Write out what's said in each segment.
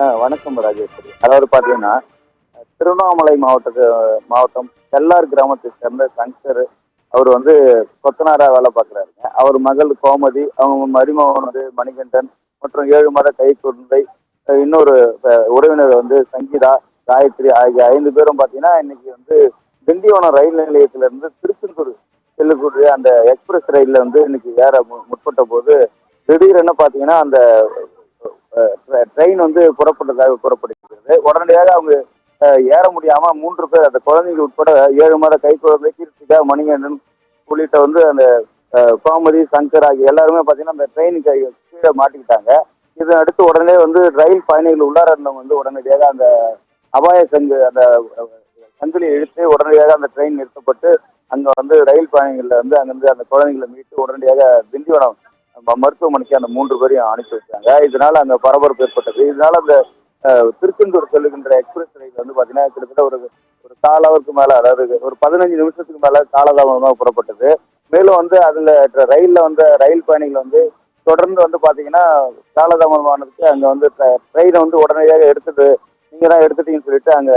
வணக்கம் ராஜேஸ்வரி. அதாவது பார்த்தீங்கன்னா, திருவண்ணாமலை மாவட்டம் தெல்லார் கிராமத்தை சேர்ந்த சங்கர். அவர் வந்து கொத்தனாரா வேலை பார்க்குறாருங்க. அவர் மகள் கோமதி, அவங்க மருமகன் வந்து மணிகண்டன் மற்றும் 7 மாத கைக்குழந்தை, இன்னொரு உறவினர் வந்து சங்கீதா, காயத்ரி ஆகிய 5 பேரும் பார்த்தீங்கன்னா, இன்னைக்கு வந்து திண்டிவனம் ரயில் நிலையத்திலிருந்து திருச்செந்தூர் செல்லக்கூடிய அந்த எக்ஸ்பிரஸ் ரயில்ல வந்து இன்னைக்கு ஏற முற்பட்ட போது, திடீரென பார்த்தீங்கன்னா, அந்த ட்ரெயின் வந்து புறப்பட்டதாக கூறப்படுகிறது. உடனடியாக அவங்க ஏற முடியாம 3 பேர், அந்த குழந்தைங்க உட்பட 7 மாத கைக்குழந்தை கீர்த்திகா, மணிகண்டன் உள்ளிட்ட வந்து அந்த கோமதி, சங்கர் ஆகிய எல்லாருமே பார்த்தீங்கன்னா அந்த ட்ரெயினுக்கு கீழே மாட்டிக்கிட்டாங்க. இதை அடுத்து உடனே வந்து ரயில் பயணிகள் உள்ளார இருந்தவங்க வந்து உடனடியாக அந்த அபாய அந்த சங்கிலியை இழுத்து உடனடியாக அந்த ட்ரெயின் நிறுத்தப்பட்டு அங்க வந்து ரயில் பயணிகள்ல வந்து அங்கிருந்து அந்த குழந்தைங்களை மீட்டு உடனடியாக திண்டிவனம் மருத்துவமனைக்கு அந்த 3 பேரையும் அனுப்பி வச்சாங்க. இதனால அங்க பரபரப்பு ஏற்பட்டது. இதனால அந்த திருச்செந்தூர் செல்லுகின்ற எக்ஸ்பிரஸ் ரயில் வந்து பாத்தீங்கன்னா கிட்டத்தட்ட ஒரு ஒரு கால் ஹவருக்கு மேல, அதாவது ஒரு 15 நிமிஷத்துக்கு மேல காலதாமதமாக புறப்பட்டது. மேலும் வந்து அதுல ரயில்ல வந்த ரயில் பயணிகள் வந்து தொடர்ந்து வந்து பாத்தீங்கன்னா காலதாமதமானதுக்கு அங்க வந்து ட்ரெயினை வந்து உடனடியாக எடுத்துட்டு, நீங்க தான் எடுத்துட்டீங்கன்னு சொல்லிட்டு அங்க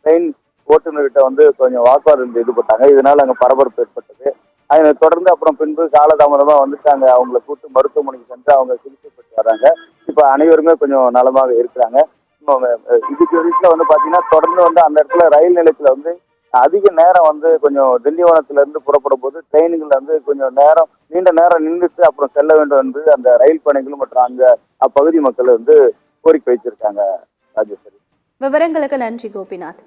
ட்ரெயின் ஓட்டுநர்கிட்ட வந்து கொஞ்சம் வாக்குவாதம் ஈடுபட்டாங்க. இதனால அங்க பரபரப்பு ஏற்பட்டது. அதை தொடர்ந்து அப்புறம் பின்பு காலதாமதமா வந்துட்டாங்க. அவங்கள கூட்டு மருத்துவமனைக்கு சென்று அவங்க சிகிச்சை பெற்று வராங்க. இப்ப அனைவருமே கொஞ்சம் நலமாக இருக்கிறாங்க. இதுக்கு வீட்டுல வந்து பாத்தீங்கன்னா தொடர்ந்து வந்து அந்த இடத்துல ரயில் நிலையத்துல வந்து அதிக நேரம் வந்து கொஞ்சம் திண்டிவனத்துல இருந்து புறப்படும் போது ட்ரெயின்கள் வந்து கொஞ்சம் நேரம், நீண்ட நேரம் நின்றுட்டு அப்புறம் செல்ல வேண்டும் என்று அந்த ரயில் பயணிகள் மற்றும் அங்க அப்பகுதி மக்கள் வந்து கோரிக்கை வச்சிருக்காங்க ராஜேஸ்வரி. விவரங்களுக்கு நன்றி கோபிநாத்.